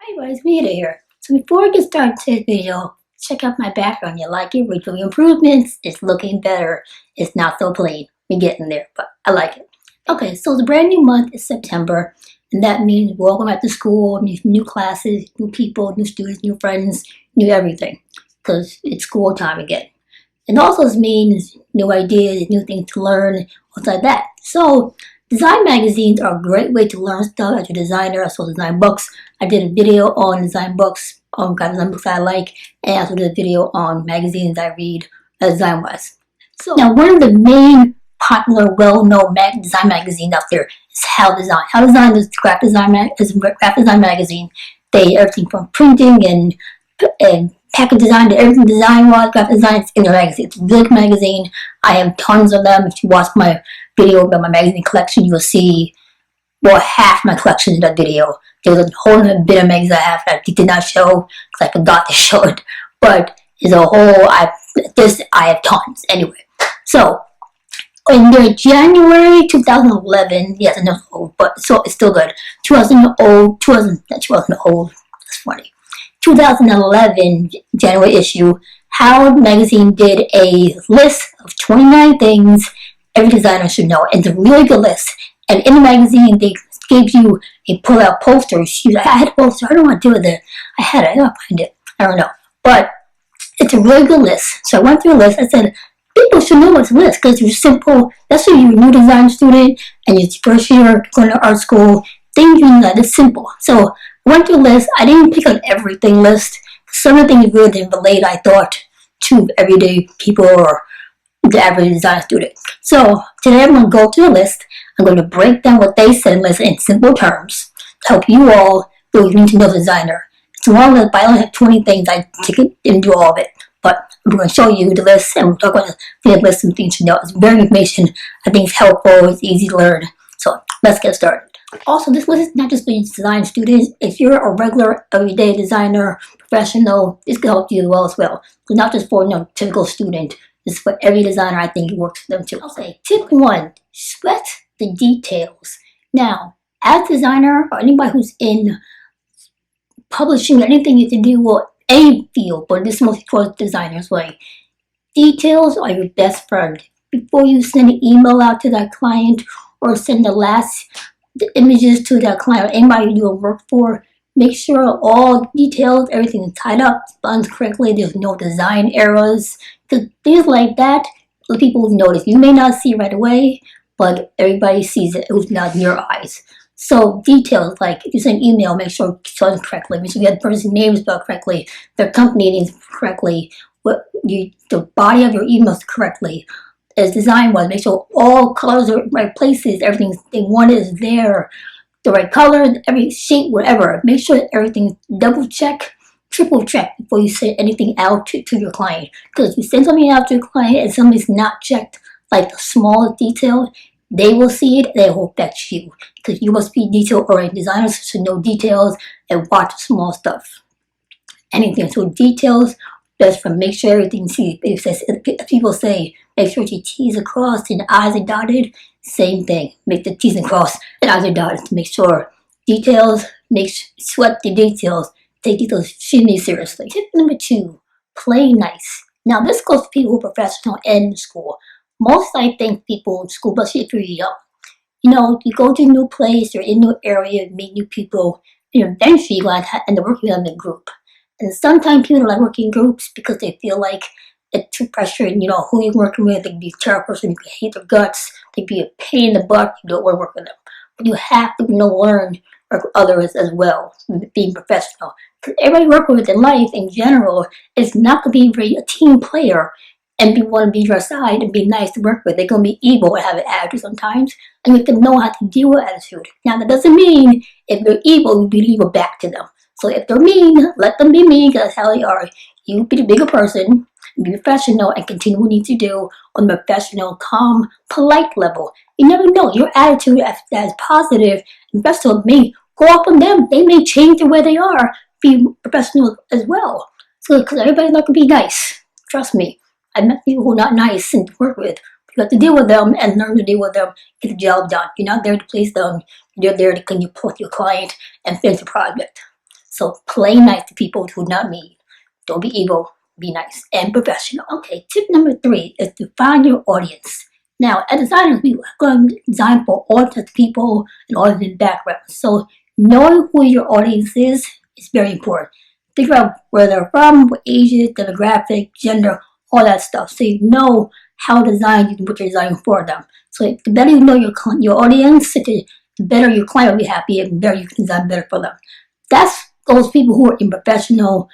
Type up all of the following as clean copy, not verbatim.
Hi guys, Rita here. So before I get started today's video, check out my background. You like it? We're doing improvements. It's looking better. It's not so plain. We're getting there, but I like it. Okay, so the brand new month is September, and that means we're all going back to school, new classes, new people, new students, new friends, new everything, because it's school time again. And also means new ideas, new things to learn, what's like that. So design magazines are a great way to learn stuff as a designer. I also design books. I did a video on design books, design books I like, and I also did a video on magazines I read design-wise. So now one of the main popular, well-known design magazines out there is How Design. How Design is a graphic design magazine. They everything from printing and package design to everything design-wise, graphic design is in the magazine. It's a big magazine. I have tons of them. If you watch my video about my magazine collection, you will see well half my collection in that video. There's a whole bit of magazines I have that I did not show because I forgot to show it. But there's a whole I have tons anyway. So in the January 2011, yes, I know it's old, but so it's still good. 2011 January issue, How Magazine did a list of 29 things every designer should know. And it's a really good list. And in the magazine, they gave you a pull-out poster. I had a poster. I don't know what to do with it. I had it. I gotta find it. I don't know. But it's a really good list. So I went through a list. I said, people should know what's a list because it's simple. That's when you're a new design student and it's first year going to art school. Things you know that is simple. So I went through a list. I didn't pick on everything list. Some of the things really didn't relate, I thought, to everyday people or the average design student. So today I'm going to go through the list. I'm going to break down what they said in the list in simple terms to help you all do you need to know the designer. It's long as I only have 20 things, I take it and do all of it. But I'm going to show you the list and we're talking about the list and things to know. It's very information. I think it's helpful. It's easy to learn. So let's get started. Also, this list is not just for design students. If you're a regular, everyday designer, professional, this can help you as well. So not just for typical student. This is for every designer. I think it works for them too. Okay, tip 1, sweat the details. Now, as a designer or anybody who's in publishing, anything you can do with any field, but this is mostly for designers, like details are your best friend. Before you send an email out to that client or send the images to that client or anybody you're doing work for, make sure all details, everything is tied up, done correctly, there's no design errors. Because things like that, the people who notice. You may not see it right away, but everybody sees it who's not in your eyes. So details, like if you send an email, make sure it's done correctly. Make sure you have the person's name spelled correctly, their company name correctly, the body of your emails correctly. As design was, make sure all colors are in the right places, everything they wanted is there, the right color, every shape, whatever. Make sure everything's double check, triple check before you send anything out to your client. Because if you send something out to your client and something's not checked, like the smallest detail, they will see it and they will affect you. Because you must be detail-oriented designers should know details and watch the small stuff. Anything. So details, best from make sure everything see. If people say, make sure your T's are crossed and the I's are dotted, same thing. Make the T's and crossed and I's are dotted to make sure details, sweat the details, take details extremely seriously. Tip number 2, play nice. Now this goes to people who are professional and in school. Most I think people in school, especially if you're young, you go to a new place or in a new area, meet new people, and eventually you want to end up working with them in a group. And sometimes people don't like working in groups because they feel like it's too pressuring. Who you're working with, they can be a terrible person, you can hate their guts, they can be a pain in the butt, you don't want to work with them. But you have to learn work with others as well, being professional. Because everybody working with in life in general is not going to be a team player and want to be your side and be nice to work with. They're going to be evil and have an attitude sometimes, and you have to know how to deal with attitude. Now that doesn't mean if they're evil, you be evil back to them. So if they're mean, let them be mean because that's how they are. You be the bigger person, be professional, and continue what you need to do on the professional, calm, polite level. You never know. Your attitude that is positive and professional may go off on them. They may change the way they are, be professional as well. So because everybody's not going to be nice. Trust me. I've met people who are not nice and to work with. You have to deal with them and learn to deal with them, get the job done. You're not there to please them. You're there to clean your client and finish the project. So play nice to people, do not mean. Don't be evil, be nice and professional. Okay, tip number 3 is to find your audience. Now, as designers, we are going to design for all types of people and all different backgrounds. So knowing who your audience is very important. Figure out where they're from, what ages, demographic, gender, all that stuff. So you know how to design what you're designing for them. So the better you know your audience, the better your client will be happy and the better you can design better for them. That's those people who are in professional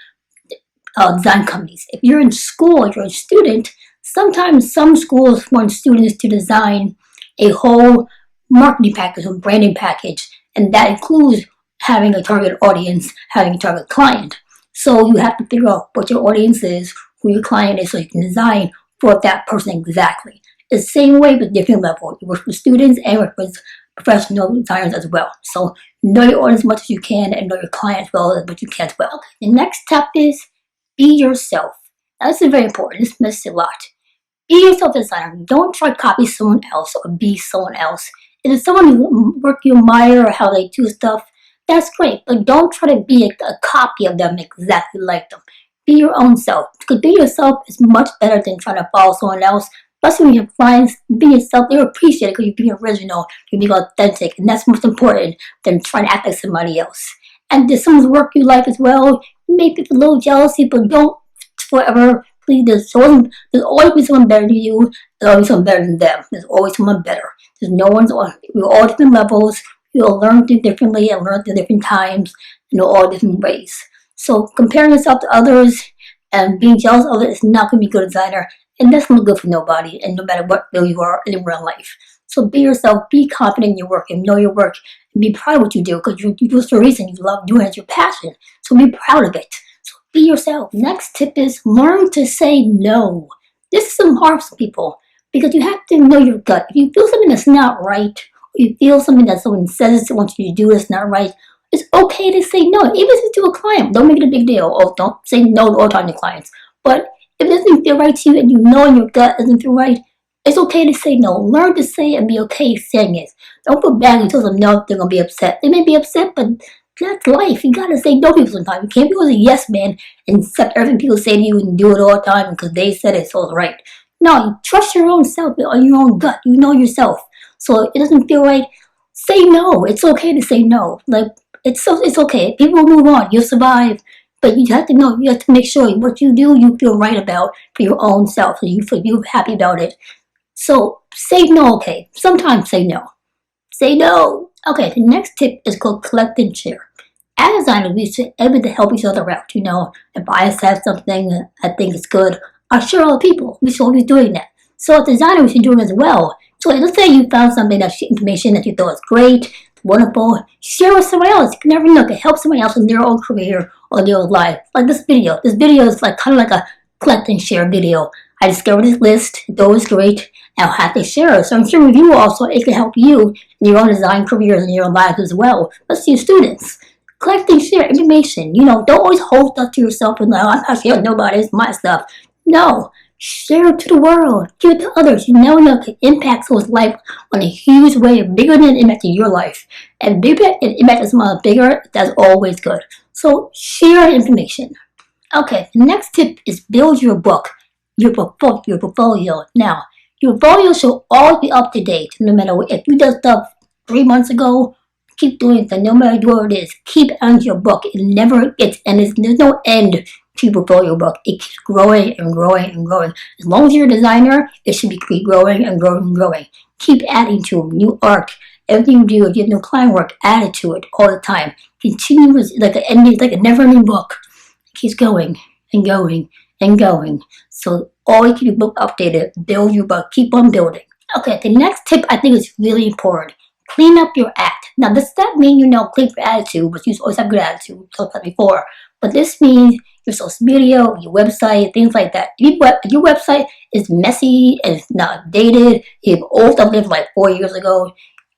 design companies. If you're in school, you're a student, sometimes some schools want students to design a whole marketing package or branding package, and that includes having a target audience, having a target client. So you have to figure out what your audience is, who your client is, so you can design for that person exactly. It's the same way but different level. You work with students and work with professional designers as well. So know your audience as much as you can and know your client as well as much as you can as well. The next step is be yourself. Now, this is very important. This misses a lot. Be yourself, designer. Don't try to copy someone else or be someone else. If it's someone you admire or how they do stuff, that's great. But don't try to be a copy of them exactly like them. Be your own self. Because being yourself is much better than trying to follow someone else. Especially when your clients, be yourself, they appreciate it because you're being original, you're being authentic, and that's most important than trying to act like somebody else. And if someone's work you like as well, you may feel a little jealousy, but don't forever. Please, there's always be someone better than you. There's always someone better than them. There's always someone better. There's no one's on. We're all different levels. We all learn things differently and learn things different times in all different ways. So comparing yourself to others and being jealous of it is not going to be a good designer. And that's not good for nobody, and no matter what field you are anywhere in life. So be yourself, be confident in your work, and know your work, and be proud of what you do, because you do it for a reason. You love doing it, it's your passion. So be proud of it. So be yourself. Next tip is learn to say no. This is some hard for people, because you have to know your gut. If you feel something that's not right, or you feel something that someone says wants you to do that's not right, it's okay to say no. Even if it's to a client, don't make it a big deal. Or don't say no all the time to clients. But if it doesn't feel right to you and you know in your gut it doesn't feel right, it's okay to say no. Learn to say and be okay saying it. Don't feel bad when you tell them no, they're going to be upset. They may be upset, but that's life. You got to say no to people sometimes. You can't be a yes man and accept everything people say to you and do it all the time because they said it, so it's right. No, you trust your own self or your own gut. You know yourself. So it doesn't feel right, say no. It's okay to say no. Like, it's okay. People will move on. You'll survive. But you have to know, you have to make sure what you do, you feel right about for your own self. So you feel happy about it. So say no, okay. Sometimes say no. Say no. Okay, the next tip is called collect and share. As designers, we should be able to help each other out. If I have something I think is good, I'll share other people. We should always be doing that. So as designers, we should do it as well. So let's say you found something, information that you thought was great, wonderful, share with someone else. You can never know, it can help someone else in their own career or their own life. Like this video. This video is kind of like a collect and share video. I discovered this list, it was great, and I'll have to share it. So I'm sure with you also, it can help you in your own design careers and your own lives as well. Let's see, students. Collect and share information. Don't always hold stuff to yourself and I'm not sharing nobody, it's my stuff. No. Share it to the world. Give it to others. You never know, it can impact someone's life on a huge way, bigger than it impacted your life. And bigger it impacted someone bigger, that's always good. So share information. Okay, the next tip is build your book, your portfolio. Now, your portfolio should always be up to date, no matter what. If you did stuff 3 months ago, keep doing it. No matter what it is, keep on your book. It never gets ended. There's no end to your portfolio book. It keeps growing and growing and growing. As long as you're a designer, it should keep growing and growing and growing. Keep adding to new art. Everything you do, if you have no client work, add it to it all the time. Continue like a never-ending book. It keeps going and going and going. So always keep your book updated. Build your book. Keep on building. Okay, the next tip I think is really important. Clean up your act. Now, does that mean clean up your attitude, but you always have good attitude? We talked about before. But this means your social media, your website, things like that. If your website is messy and it's not updated, you have old stuff from like 4 years ago,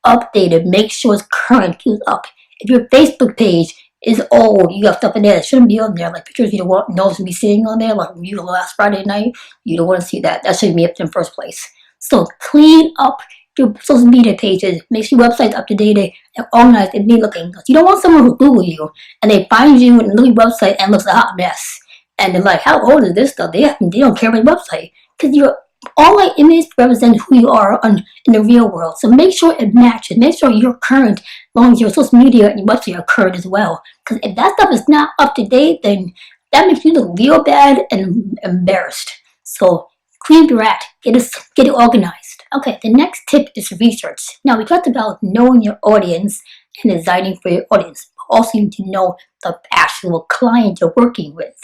update it. Make sure it's current. Keep it up. If your Facebook page is old, you got stuff in there that shouldn't be on there, like pictures you don't want no one to be seeing on there, like you last Friday night. You don't want to see that. That shouldn't be up in the first place. So clean up your social media pages, make sure your website's up to date and organized and neat looking. You don't want someone who Google you and they find you and look at your website and it looks a hot mess. And they're like, how old is this stuff? They don't care about your website. Because your online image represents who you are in the real world. So make sure it matches. Make sure you're current as long as your social media and your website are current as well. Because if that stuff is not up to date, then that makes you look real bad and embarrassed. So clean your act. Get it organized. Okay, the next tip is research. Now, we talked about knowing your audience and designing for your audience. But also, you need to know the actual client you're working with.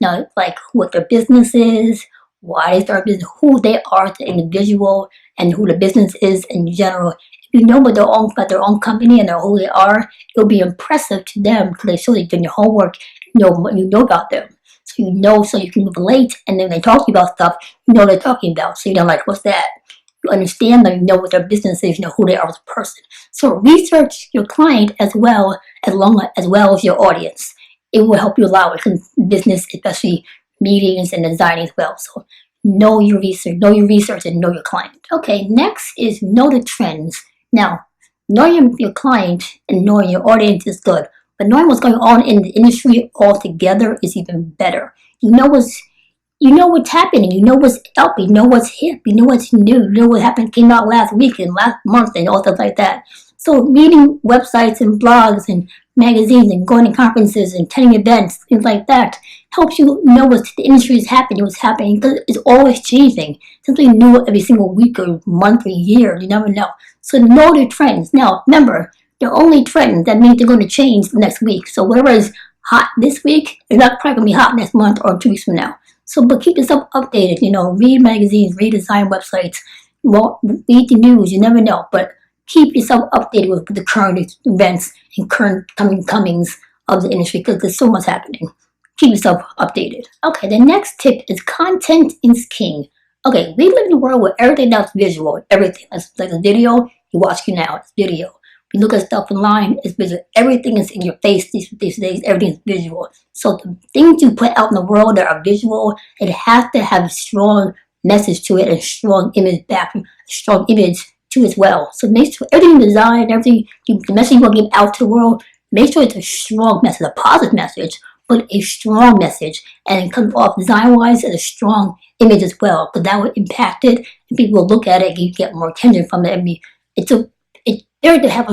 Now, like what their business is, why they start business, who they are as an individual, and who the business is in general. If you know about their own company and who they are, it'll be impressive to them because they show they've done your homework, know what you know about them. So you know, so you can relate, and then they talk to you about stuff, you know what they're talking about. So you don't like, what's that? You understand them, you know what their business is, you know who they are as a person. So research your client as well as your audience. It will help you a lot with business, especially meetings and designing as well. So know your research and know your client. Okay, next is know the trends. Now, knowing your client and knowing your audience is good, but knowing what's going on in the industry altogether is even better. You know what's happening, you know what's up, you know what's hip, you know what's new, you know what happened, came out last week and last month and all stuff like that. So reading websites and blogs and magazines and going to conferences and attending events, things like that, helps you know what the industry is happening, what's happening, because it's always changing. Something new every single week or month or year, you never know. So know the trends. Now, remember, they're only trends. That means they're going to change the next week. So whatever is hot this week, it's not probably going to be hot next month or 2 weeks from now. So, but keep yourself updated, read magazines, read design websites, read the news, you never know. But keep yourself updated with the current events and current comings of the industry because there's so much happening. Keep yourself updated. Okay, the next tip is content is king. Okay, we live in a world where everything now is visual. Everything. That's like a video you watch now. It's video. We look at stuff online, it's visual. Everything is in your face these days. Everything is visual. So the things you put out in the world that are visual, it has to have a strong message to it and a strong image too as well. So make sure everything you design, the message you want to give out to the world, make sure it's a strong message, a positive message, but a strong message, and it comes off design-wise as a strong image as well, because that will impact it, and people will look at it and you get more attention from it. I mean, it's there to have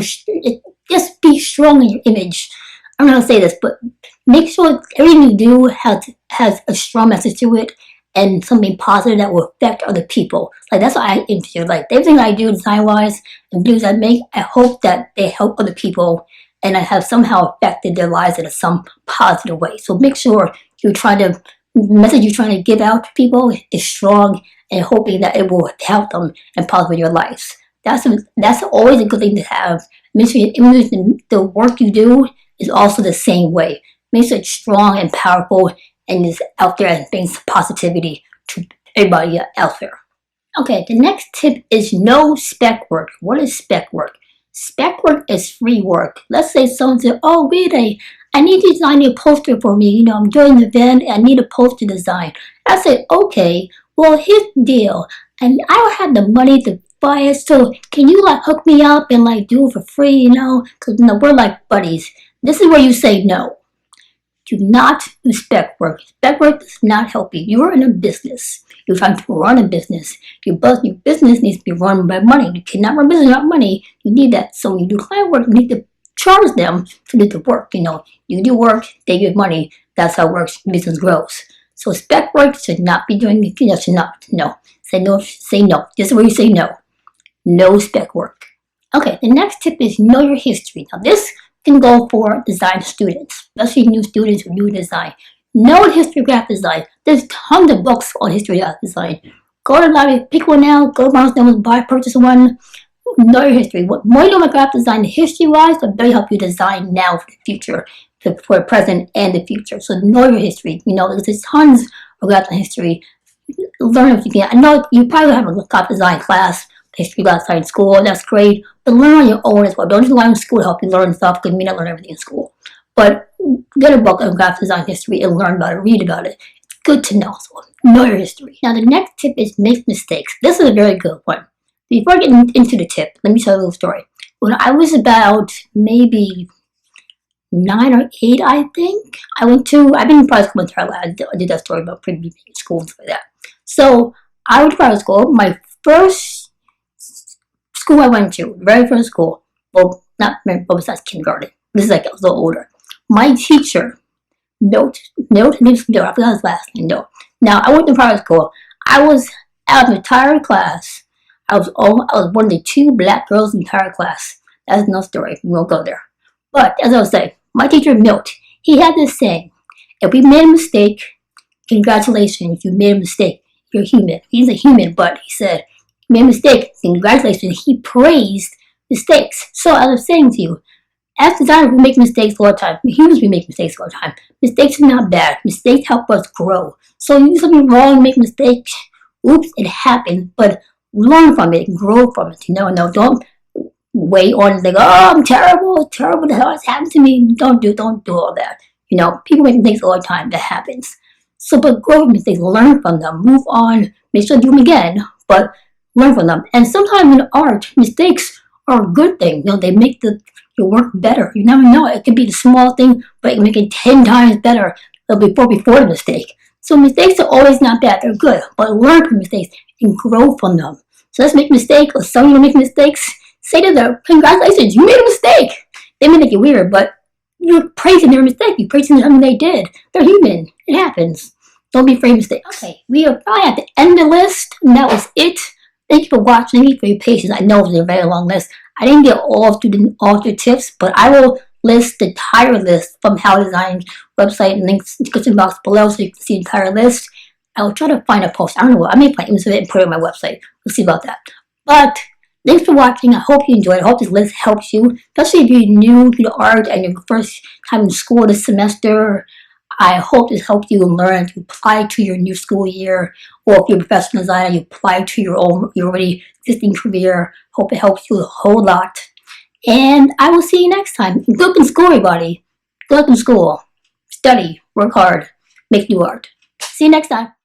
just be strong in your image. I don't know how to say this, but make sure everything you do has a strong message to it and something positive that will affect other people. Like, that's what I aim to do. Like, everything I do design-wise and videos I make, I hope that they help other people and I have somehow affected their lives in some positive way. So make sure the message you're trying to give out to people is strong and hoping that it will help them and positive your lives. That's always a good thing to have. Make sure your image and the work you do is also the same way. Make sure it's strong and powerful and is out there and brings positivity to everybody out there. Okay, the next tip is know spec work. What is spec work? Spec work is free work. Let's say someone said, oh, wait, I need to design a poster for me. I'm doing an event and I need a poster design. I said, okay, well, here's the deal. And I don't have the money to buy it, so can you hook me up and do it for free, because we're like buddies. This is where you say no. Do not do spec work. Spec work does not help you. You're in a business. You're trying to run a business. Your business needs to be run by money. You cannot run business without money. You need that. So when you do client work, you need to charge them to do the work. You do work, they give money. That's how it works. Business grows. So spec work should not be doing. You should not. No. Say no. Say no. This is where you say no. No spec work. Okay. The next tip is know your history. Now this can go for design students, especially new students who do design. Know history of graphic design. There's tons of books on history of graphic design. Go to the library, pick one out, go to Barnes & Noble, purchase one. Know your history. What more you know about graphic design history-wise, will very help you design now for the future, for the present and the future. So know your history. There's tons of graphic history. Learn if you can. I know you probably have a graphic design class, history class in school. That's great. But learn on your own as well. Don't just learn in school to help you learn stuff, because you may not learn everything in school. But get a book on graphic design history and learn about it, read about it. It's good to know. So know your history. Now the next tip is make mistakes. This is a very good one. Before getting into the tip, let me tell you a little story. When I was about maybe 9 or 8, I think, I've been in private school my entire life. I did that story about pretty school and stuff like that. So I went to private school. My first school I went to, very first school, well, not besides kindergarten. This is like a little older. My teacher, Note, I forgot his last name, Note. Now, I went to private school. I was out of the entire class. I was one of the 2 black girls in the entire class. That's no story. We won't go there. But, as I was saying, my teacher, Milt, he had this saying, if we made a mistake, congratulations, you made a mistake. You're human. He's a human, but he said, you made a mistake, congratulations. He praised mistakes. So, as I was saying to you, as designers, we make mistakes all the time. Humans, we make mistakes all the time. Mistakes are not bad. Mistakes help us grow. So you do something wrong, make a mistake, oops, it happened, but learn from it, grow from it. No, don't wait on like, oh, I'm terrible, the hell has happened to me. Don't do all that. People make mistakes all the time. That happens. So, but grow from mistakes, learn from them, move on, make sure to do them again, but learn from them. And sometimes in art, mistakes are a good thing. They make your work better. You never know. It could be the small thing, but it can make it 10 times better before the mistake. So mistakes are always not bad. They're good. But learn from mistakes and grow from them. So let's make mistakes. Or some of you make mistakes. Say to them, congratulations, you made a mistake. They may make it weird, but you're praising their mistake. You're praising something they did. They're human. It happens. Don't be afraid of mistakes. Okay, we are probably at the end of the list, and that was it. Thank you for watching. Thank you for your patience. I know it was a very long list. I didn't get all of the tips, but I will list the entire list from How Design website, links in the description box below so you can see the entire list. I will try to find a post. I don't know what. I may find it and put it on my website. We'll see about that. But thanks for watching. I hope you enjoyed. I hope this list helps you, especially if you're new to art and your first time in school this semester. I hope this helped you learn to apply to your new school year, or if you're a professional designer, you apply to your already existing career. Hope it helps you a whole lot. And I will see you next time. Good luck in school, everybody. Good luck in school. Study, work hard, make new art. See you next time.